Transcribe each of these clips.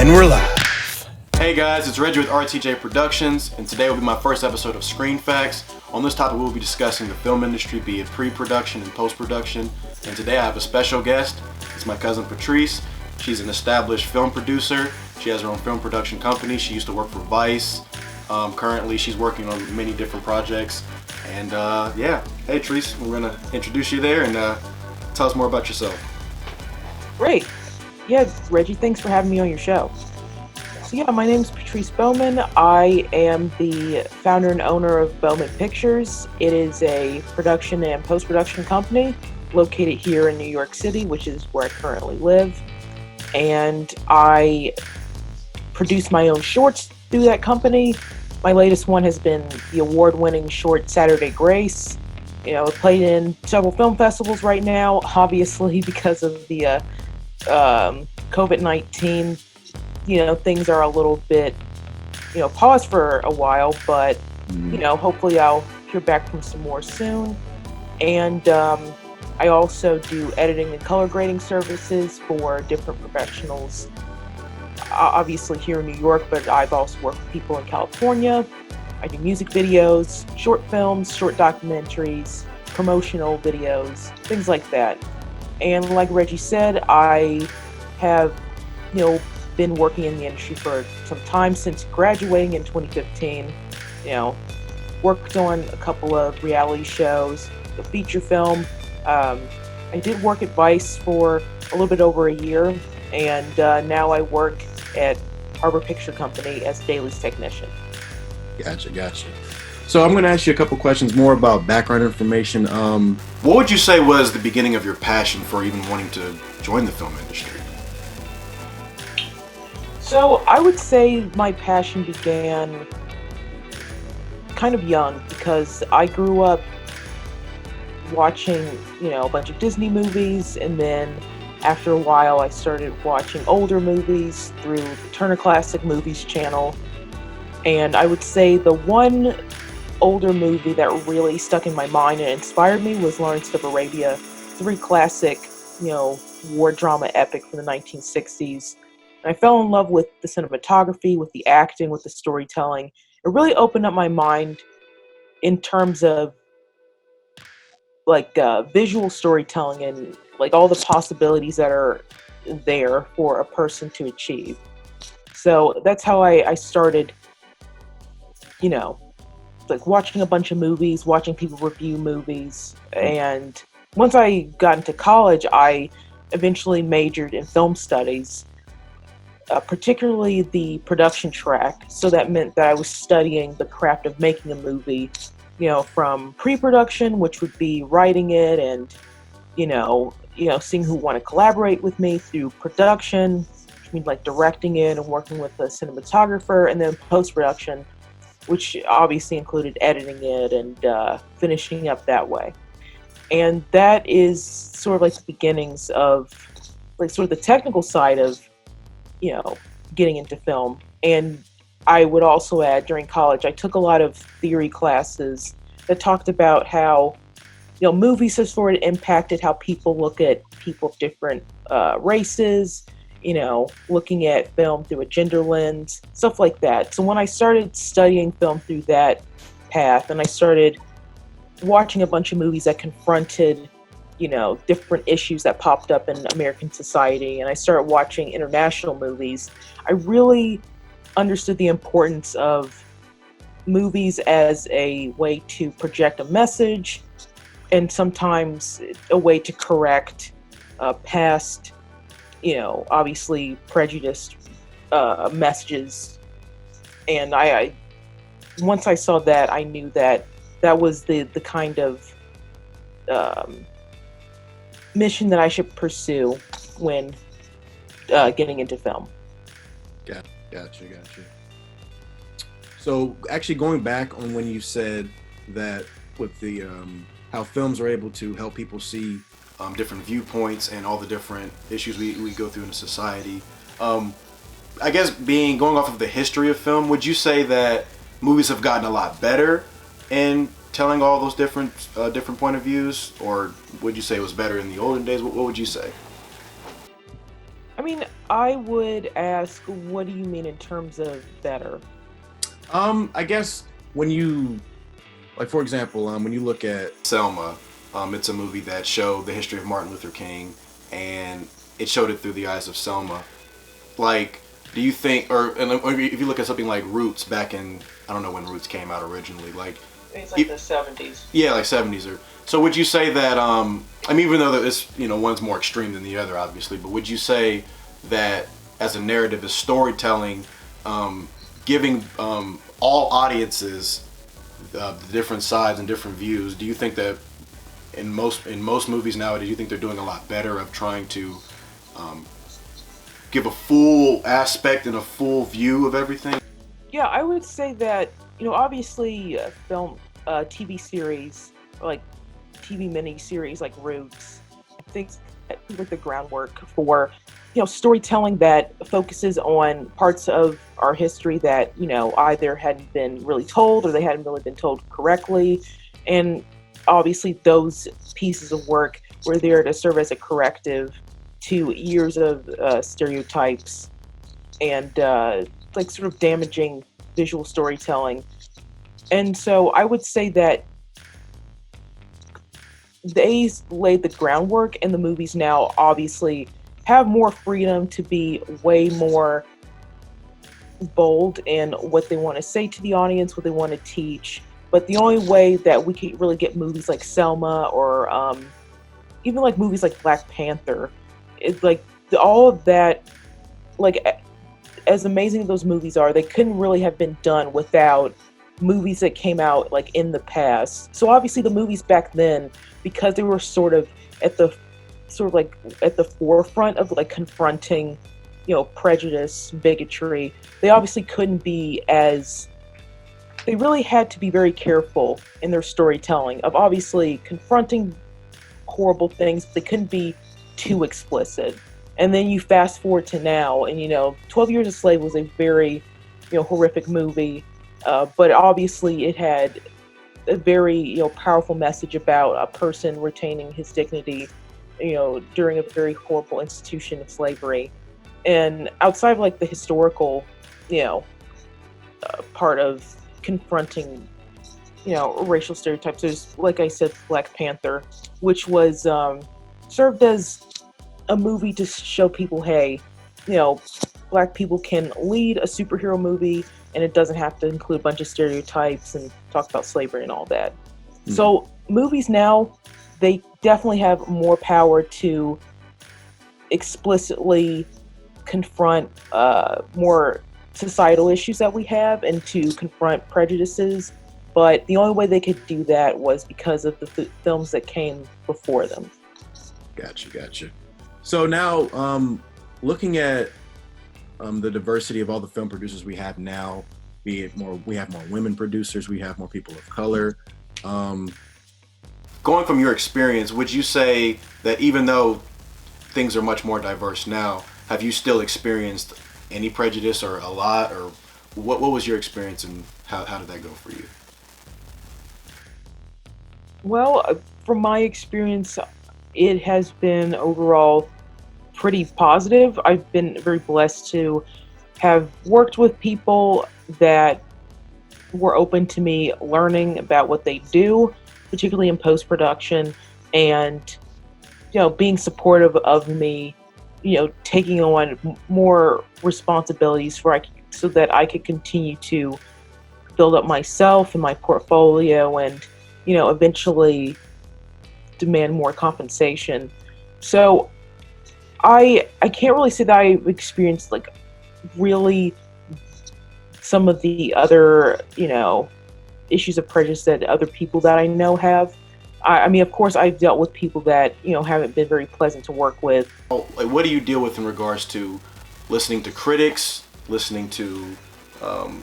And we're live. Hey guys, it's Reggie with RTJ Productions, and today will be my first episode of ScreenFax. On this topic, we'll be discussing the film industry, be it pre-production and post-production. And today I have a special guest. It's my cousin Patrice. She's an established film producer. She has her own film production company. She used to work for Vice. Currently, she's working on many different projects. And yeah, hey Patrice, we're gonna introduce you there and tell us more about yourself. Great. Yeah, Reggie, thanks for having me on your show. So yeah, my name is Patrice Bowman. I am the founder and owner of Bowman Pictures. It is a production and post-production company located here in New York City, which is where I currently live. And I produce my own shorts through that company. My latest one has been the award-winning short Saturday Grace. You know, it played in several film festivals right now, obviously because of the COVID-19, things are a little bit, paused for a while, but, hopefully I'll hear back from some more soon. And I also do editing and color grading services for different professionals, obviously here in New York, but I've also worked with people in California. I do music videos, short films, short documentaries, promotional videos, things like that. And like Reggie said, I have, been working in the industry for some time since graduating in 2015. Worked on a couple of reality shows, a feature film. I did work at Vice for a little bit over a year, and now I work at Harbor Picture Company as Dailies technician. Gotcha. So I'm going to ask you a couple questions more about background information. What would you say was the beginning of your passion for even wanting to join the film industry? So I would say my passion began kind of young because I grew up watching, a bunch of Disney movies, and then after a while I started watching older movies through the Turner Classic Movies channel. And I would say the one older movie that really stuck in my mind and inspired me was Lawrence of Arabia. It's a very classic, war drama epic from the 1960s. And I fell in love with the cinematography, with the acting, with the storytelling. It really opened up my mind in terms of visual storytelling and all the possibilities that are there for a person to achieve. So that's how I started, watching a bunch of movies, watching people review movies. And once I got into college, I eventually majored in film studies, particularly the production track. So that meant that I was studying the craft of making a movie, from pre-production, which would be writing it and, seeing who want to collaborate with me, through production, which means directing it and working with a cinematographer, and then post-production, which obviously included editing it and finishing up that way. And that is sort of the beginnings of sort of the technical side of, getting into film. And I would also add, during college, I took a lot of theory classes that talked about how, movies have sort of impacted how people look at people of different races, looking at film through a gender lens, stuff like that. So when I started studying film through that path, and I started watching a bunch of movies that confronted, different issues that popped up in American society, and I started watching international movies, I really understood the importance of movies as a way to project a message, and sometimes a way to correct past, obviously prejudiced messages. And I once I saw that, I knew that that was the kind of mission that I should pursue when getting into film. Gotcha. So actually going back on when you said that with the how films are able to help people see different viewpoints and all the different issues we go through in society. I guess going off of the history of film, would you say that movies have gotten a lot better in telling all those different point of views, or would you say it was better in the olden days? What would you say? I mean, I would ask, what do you mean in terms of better? I guess when you, like, for example, when you look at Selma, it's a movie that showed the history of Martin Luther King, and it showed it through the eyes of Selma. Like, do you think, or if you look at something like Roots back in, I don't know when Roots came out originally, like It's like the 70s. yeah, like 70s or so. Would you say that? I mean, even though this, one's more extreme than the other, obviously, but would you say that as a narrative, as storytelling, giving all audiences the different sides and different views? Do you think that in most movies nowadays, do you think they're doing a lot better of trying to give a full aspect and a full view of everything? Yeah, I would say that, obviously, film, TV series, or like TV mini series like Roots, things that like the groundwork for, storytelling that focuses on parts of our history that, either hadn't been really told or they hadn't really been told correctly. And obviously, those pieces of work were there to serve as a corrective to years of stereotypes and like sort of damaging visual storytelling. And so I would say that they laid the groundwork, and the movies now obviously have more freedom to be way more bold in what they want to say to the audience, what they want to teach. But the only way that we can really get movies like Selma or even like movies like Black Panther, it's like all of that, like as amazing as those movies are, they couldn't really have been done without movies that came out like in the past. So obviously the movies back then, because they were sort of at the forefront of like confronting, prejudice, bigotry, they obviously couldn't be as, they really had to be very careful in their storytelling of obviously confronting horrible things, but they couldn't be too explicit. And then you fast forward to now, and 12 Years a Slave was a very, horrific movie, but obviously it had a very, powerful message about a person retaining his dignity, during a very horrible institution of slavery. And outside of like the historical, part of confronting, racial stereotypes, there's, like I said, Black Panther, which was served as a movie to show people, hey, Black people can lead a superhero movie, and it doesn't have to include a bunch of stereotypes and talk about slavery and all that. Mm-hmm. So movies now, they definitely have more power to explicitly confront more societal issues that we have and to confront prejudices. But the only way they could do that was because of the films that came before them. Gotcha. So now, looking at the diversity of all the film producers we have now, we have more women producers, we have more people of color. Going from your experience, would you say that even though things are much more diverse now, have you still experienced any prejudice or a lot, or what was your experience and how did that go for you? Well, from my experience, it has been overall pretty positive. I've been very blessed to have worked with people that were open to me learning about what they do, particularly in post-production, and being supportive of me, taking on more responsibilities so that I could continue to build up myself and my portfolio, and eventually demand more compensation. So I can't really say that I've experienced like really some of the other, issues of prejudice that other people that I know have. I mean, of course, I've dealt with people that, haven't been very pleasant to work with. Like, what do you deal with in regards to listening to critics, listening to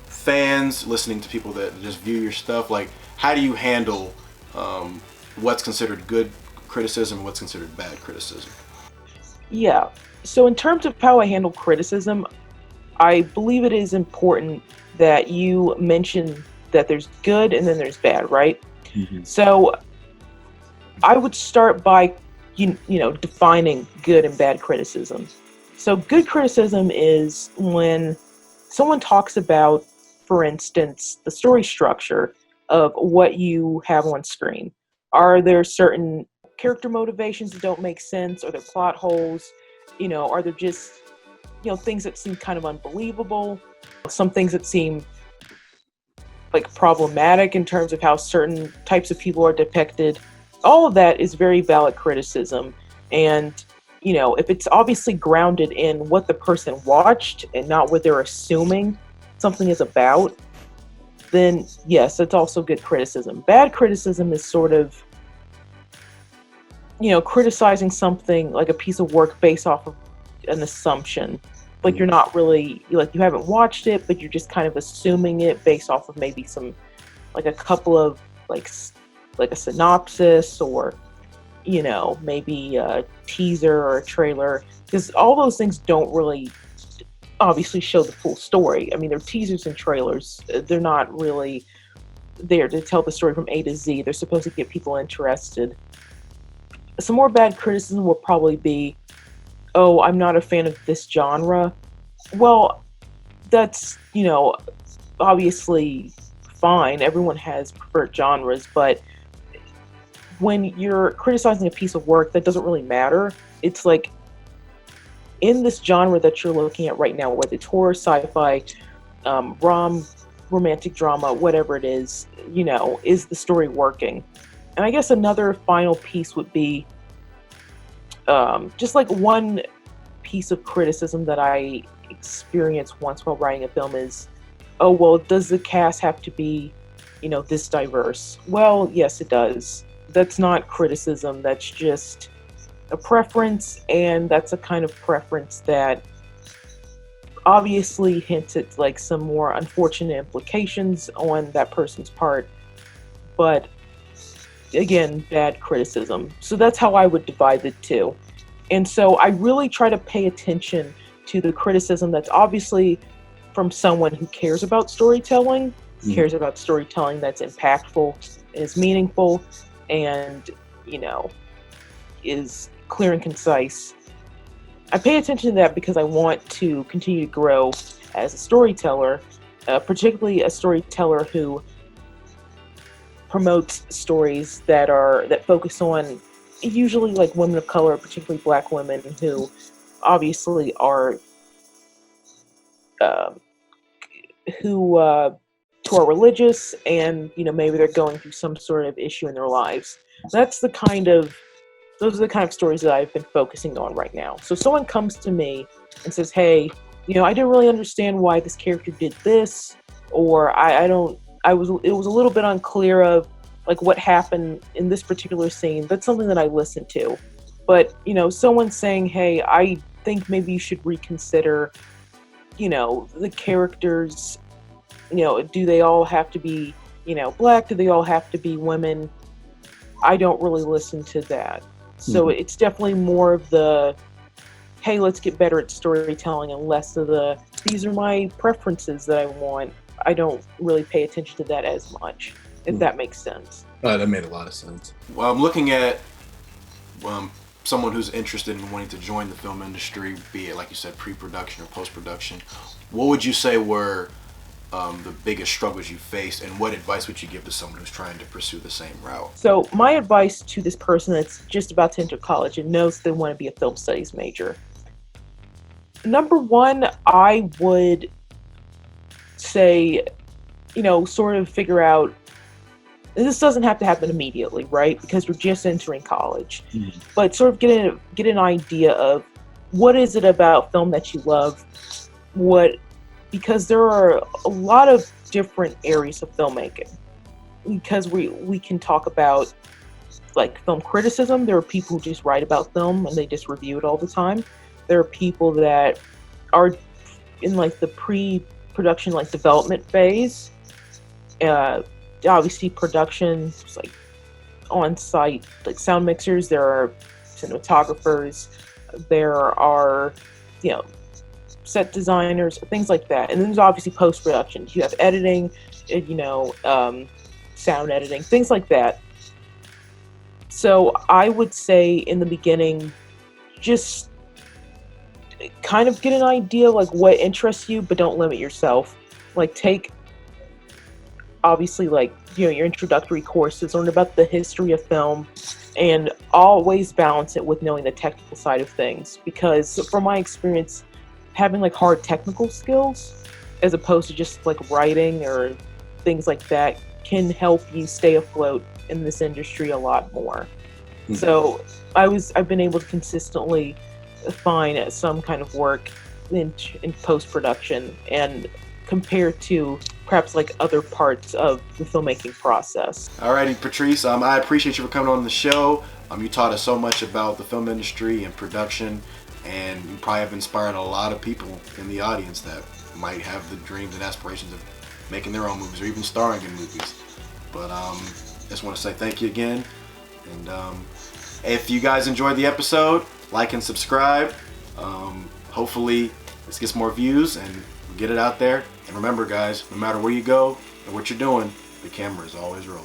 fans, listening to people that just view your stuff? Like, how do you handle what's considered good criticism and what's considered bad criticism? Yeah. So in terms of how I handle criticism, I believe it is important that you mention that there's good and then there's bad, right? Mm-hmm. So I would start by, defining good and bad criticism. So good criticism is when someone talks about, for instance, the story structure of what you have on screen. Are there certain character motivations that don't make sense? Are there plot holes? Are there just, things that seem kind of unbelievable? Some things that seem like problematic in terms of how certain types of people are depicted. All of that is very valid criticism. And, if it's obviously grounded in what the person watched and not what they're assuming something is about, then yes, it's also good criticism. Bad criticism is sort of, criticizing something like a piece of work based off of an assumption. Like you're not really, like you haven't watched it, but you're just kind of assuming it based off of maybe some, like a couple of like a synopsis or, maybe a teaser or a trailer, because all those things don't really obviously show the full story. I mean, they're teasers and trailers. They're not really there to tell the story from A to Z. They're supposed to get people interested. Some more bad criticism will probably be, oh, I'm not a fan of this genre. Well, that's, obviously fine. Everyone has preferred genres, but when you're criticizing a piece of work, that doesn't really matter. It's like, in this genre that you're looking at right now, whether it's horror, sci-fi, romantic drama, whatever it is the story working? And I guess another final piece would be just like one piece of criticism that I experienced once while writing a film is, oh, well, does the cast have to be, this diverse? Well, yes, it does. That's not criticism. That's just a preference, and that's a kind of preference that obviously hints at like some more unfortunate implications on that person's part. But again, bad criticism. So that's how I would divide the two. And so I really try to pay attention to the criticism that's obviously from someone who cares about storytelling, cares about storytelling that's impactful, is meaningful, and, is clear and concise. I pay attention to that because I want to continue to grow as a storyteller, particularly a storyteller who promotes stories that focus on usually like women of color, particularly Black women who obviously are who are religious, and maybe they're going through some sort of issue in their lives. Those are the kind of stories that I've been focusing on right now. So someone comes to me and says, hey, I didn't really understand why this character did this, or it was a little bit unclear of like what happened in this particular scene. That's something that I listen to. But, someone saying, hey, I think maybe you should reconsider, the characters, do they all have to be, Black? Do they all have to be women? I don't really listen to that. So it's definitely more of the, hey, let's get better at storytelling, and less of the, these are my preferences that I want. I don't really pay attention to that as much, if that makes sense. That made a lot of sense. Well, I'm looking at someone who's interested in wanting to join the film industry, be it, like you said, pre-production or post-production. What would you say were the biggest struggles you faced, and what advice would you give to someone who's trying to pursue the same route? So my advice to this person that's just about to enter college and knows they want to be a film studies major. Number one, I would say, sort of figure out, this doesn't have to happen immediately, right? Because we're just entering college. But sort of get an idea of what is it about film that you love, because there are a lot of different areas of filmmaking. Because we can talk about like film criticism. There are people who just write about film and they just review it all the time. There are people that are in like the pre-production, like development phase. Obviously production, like on-site, like sound mixers. There are cinematographers. There are, set designers, things like that. And then there's obviously post-production. You have editing, sound editing, things like that. So I would say in the beginning, just kind of get an idea like what interests you, but don't limit yourself. Like take obviously like your introductory courses, learn about the history of film, and always balance it with knowing the technical side of things, because from my experience, having like hard technical skills as opposed to just like writing or things like that can help you stay afloat in this industry a lot more. So I've been able to consistently find some kind of work in post production and compare to perhaps like other parts of the filmmaking process. Alrighty, Patrice, I appreciate you for coming on the show. You taught us so much about the film industry and production, and you probably have inspired a lot of people in the audience that might have the dreams and aspirations of making their own movies or even starring in movies. But I just want to say thank you again. And if you guys enjoyed the episode, like and subscribe. Hopefully this gets more views and we get it out there. And remember guys, no matter where you go and what you're doing, the camera is always rolling.